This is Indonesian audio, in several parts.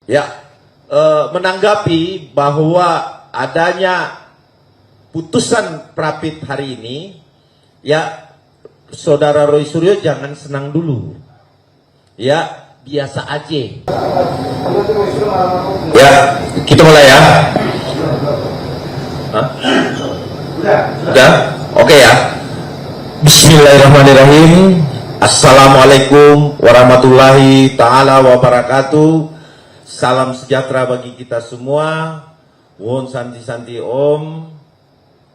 Ya, menanggapi bahwa adanya putusan Prapit hari ini, ya, Saudara Roy Suryo jangan senang dulu. Ya, biasa aja. Ya, kita mulai ya. Hah? Udah? Oke ya. Bismillahirrahmanirrahim. Assalamualaikum warahmatullahi ta'ala wabarakatuh. Salam sejahtera bagi kita semua. Won santi santi om.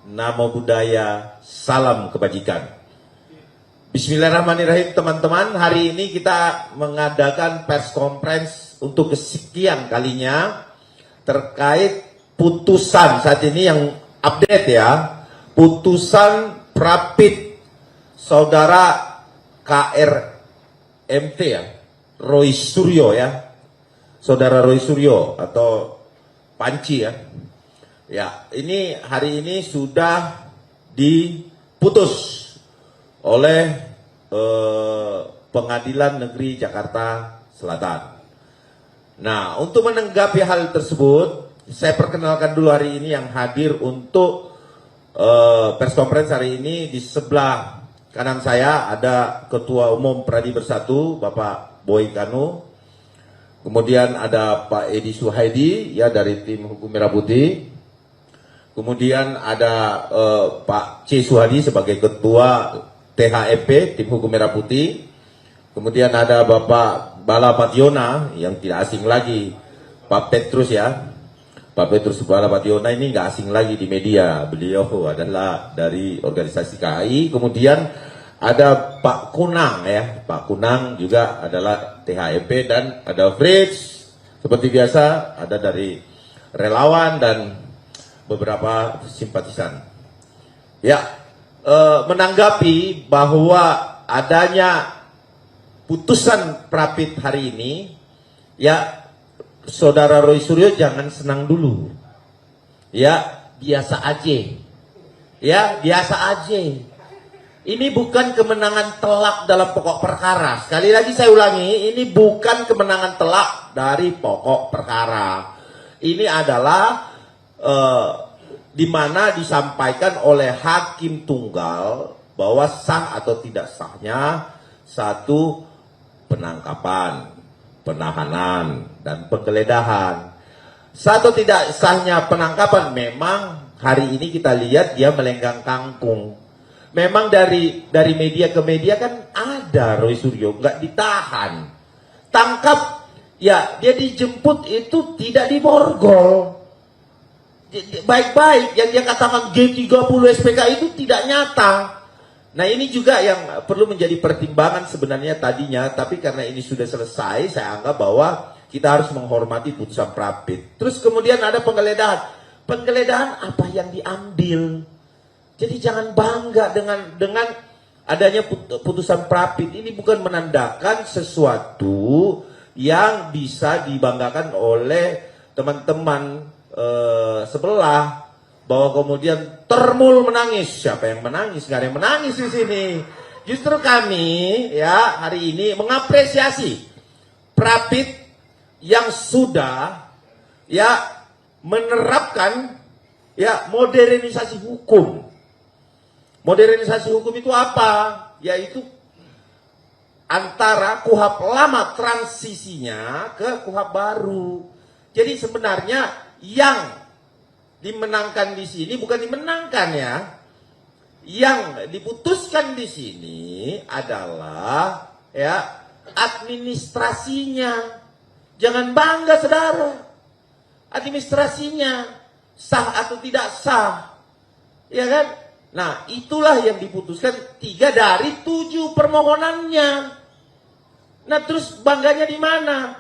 Namo Buddhaya. Salam kebajikan. Bismillahirrahmanirrahim teman-teman. Hari ini kita mengadakan pers conference untuk kesekian kalinya terkait putusan saat ini yang update ya. Putusan Prapit Saudara KRMT ya, Roy Suryo ya, Saudara Roy Suryo atau Panci ya. Ya, ini hari ini sudah diputus oleh Pengadilan Negeri Jakarta Selatan. Nah, untuk menanggapi hal tersebut, saya perkenalkan dulu hari ini yang hadir untuk pers conference hari ini. Di sebelah kanan saya ada Ketua Umum Pradi Bersatu, Bapak Boy Kanu. Kemudian ada Pak Edi Suhaidi ya dari tim Hukum Merah Putih. Kemudian ada Pak C Suhadi sebagai Ketua THEP tim Hukum Merah Putih. Kemudian ada Bapak Bala Pationa yang tidak asing lagi, Pak Petrus ya. Pak Petrus Bala Pationa ini nggak asing lagi di media. Beliau adalah dari organisasi KAI. Kemudian ada Pak Kunang ya, Pak Kunang juga adalah THEP, dan ada Fritz seperti biasa, ada dari relawan dan beberapa simpatisan. Ya, menanggapi bahwa adanya putusan Prapit hari ini, ya, Saudara Roy Suryo jangan senang dulu. Ya, biasa aja. Ya, biasa aja. Ini bukan kemenangan telak dalam pokok perkara. Sekali lagi saya ulangi, ini bukan kemenangan telak dari pokok perkara. Ini adalah di mana disampaikan oleh hakim tunggal bahwa sah atau tidak sahnya satu penangkapan, penahanan, dan penggeledahan. Satu tidak sahnya penangkapan, memang hari ini kita lihat dia melenggang kangkung. Memang dari media ke media kan ada Roy Suryo nggak ditahan, tangkap, ya dia dijemput itu tidak diborgol. Baik-baik yang dia katakan G30 SPK itu tidak nyata. Nah, ini juga yang perlu menjadi pertimbangan sebenarnya tadinya, tapi karena ini sudah selesai, saya anggap bahwa kita harus menghormati putusan Prapit. Terus kemudian ada penggeledahan. Penggeledahan apa yang diambil? Jadi jangan bangga dengan adanya putusan Prapit. Ini bukan menandakan sesuatu yang bisa dibanggakan oleh teman-teman sebelah, bahwa kemudian termul menangis. Siapa yang menangis? Gak ada yang menangis di sini. Justru kami ya hari ini mengapresiasi Prapit yang sudah ya menerapkan ya modernisasi hukum. Modernisasi hukum itu apa? Yaitu antara KUHP lama transisinya ke KUHP baru. Jadi sebenarnya yang dimenangkan di sini bukan dimenangkan ya. Yang diputuskan di sini adalah ya administrasinya. Jangan bangga saudara. Administrasinya sah atau tidak sah. Ya kan? Nah, itulah yang diputuskan 3 dari 7 permohonannya. Nah, terus bangganya di mana?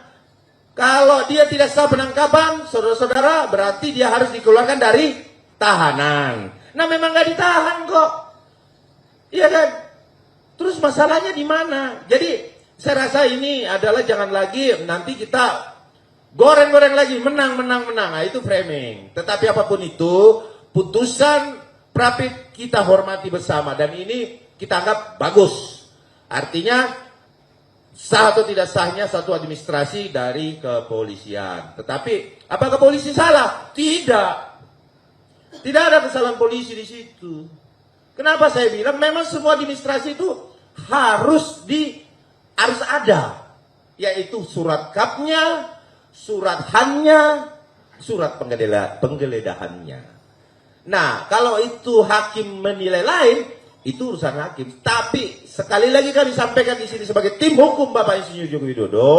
Kalau dia tidak sah penangkapan, saudara-saudara, berarti dia harus dikeluarkan dari tahanan. Nah, memang nggak ditahan kok. Iya kan? Terus masalahnya di mana? Jadi, saya rasa ini adalah jangan lagi nanti kita goreng-goreng lagi, menang. Nah, itu framing. Tetapi apapun itu, putusan Prapit kita hormati bersama. Dan ini kita anggap bagus. Artinya, sah atau tidak sahnya satu administrasi dari kepolisian. Tetapi apakah polisi salah? Tidak. Tidak ada kesalahan polisi di situ. Kenapa saya bilang memang semua administrasi itu harus ada, yaitu surat kapnya, surat hannya, surat penggeledahannya. Nah, kalau itu hakim menilai lain, itu urusan hakim. Tapi sekali lagi kami sampaikan di sini sebagai tim hukum Bapak Insinyur Joko Widodo,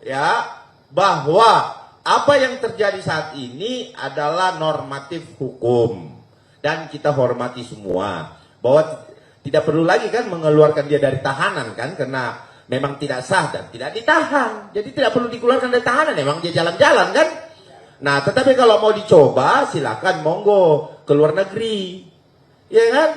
ya, bahwa apa yang terjadi saat ini adalah normatif hukum dan kita hormati semua. Bahwa tidak perlu lagi kan mengeluarkan dia dari tahanan kan, karena memang tidak sah dan tidak ditahan. Jadi tidak perlu dikeluarkan dari tahanan, memang dia jalan-jalan kan. Nah, tetapi kalau mau dicoba silakan monggo ke luar negeri. Ya kan?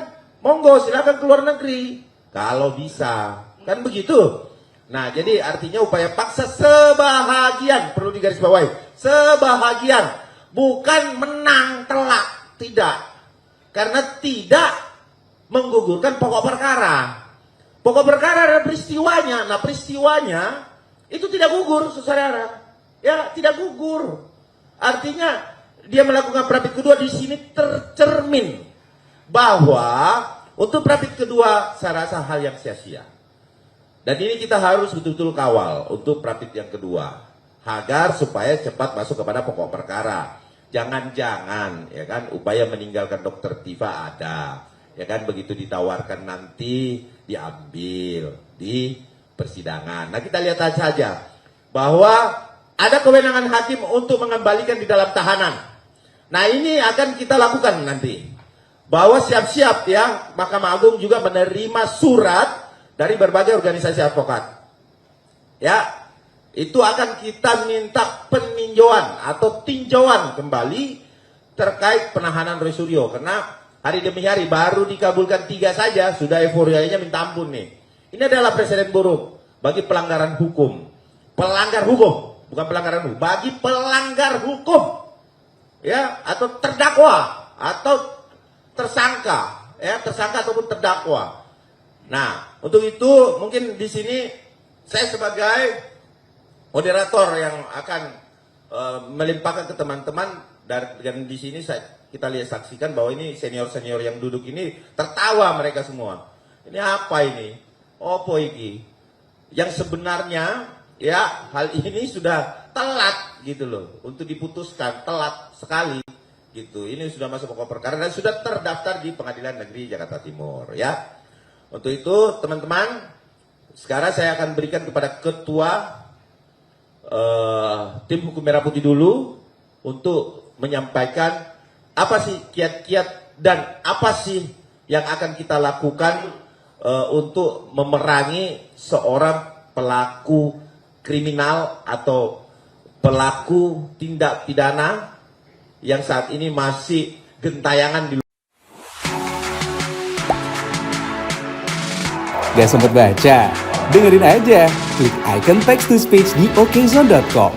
Monggo silakan keluar negeri kalau bisa, kan begitu. Nah, jadi artinya upaya paksa sebahagian, perlu digarisbawahi, sebahagian, bukan menang telak, tidak, karena tidak menggugurkan pokok perkara. Pokok perkara adalah peristiwanya. Nah, peristiwanya itu tidak gugur, saudara, ya, tidak gugur. Artinya dia melakukan prapit kedua di sini tercermin bahwa untuk prapit kedua saya rasa hal yang sia-sia. Dan ini kita harus betul-betul kawal untuk prapit yang kedua agar supaya cepat masuk kepada pokok perkara. Jangan-jangan ya kan upaya meninggalkan Dokter Tifa ada. Ya kan begitu ditawarkan nanti diambil di persidangan. Nah, kita lihat saja bahwa ada kewenangan hakim untuk mengembalikan di dalam tahanan. Nah, ini akan kita lakukan nanti. Bahwa siap-siap ya, Mahkamah Agung juga menerima surat dari berbagai organisasi advokat. Ya, itu akan kita minta peninjauan atau tinjauan kembali terkait penahanan Roy Suryo. Karena hari demi hari baru dikabulkan 3 saja, sudah euforianya minta ampun nih. Ini adalah presiden buruk bagi pelanggaran hukum. Pelanggar hukum, bukan pelanggaran hukum, bagi pelanggar hukum. Ya, atau terdakwa atau tersangka, ya, tersangka ataupun terdakwa. Nah, untuk itu mungkin di sini saya sebagai moderator yang akan melimpahkan ke teman-teman dan di sini kita lihat saksikan bahwa ini senior-senior yang duduk ini tertawa mereka semua. Ini apa ini? Opo iki? Yang sebenarnya ya hal ini sudah telat gitu loh untuk diputuskan, telat sekali. Gitu. Ini sudah masuk pokok perkara dan sudah terdaftar di Pengadilan Negeri Jakarta Timur, ya. Untuk itu, teman-teman, sekarang saya akan berikan kepada ketua tim hukum Merah Putih dulu untuk menyampaikan apa sih kiat-kiat dan apa sih yang akan kita lakukan untuk memerangi seorang pelaku kriminal atau pelaku tindak pidana yang saat ini masih gentayangan di. Gak sempet baca? Dengerin aja, klik icon text to speech di okezone.com.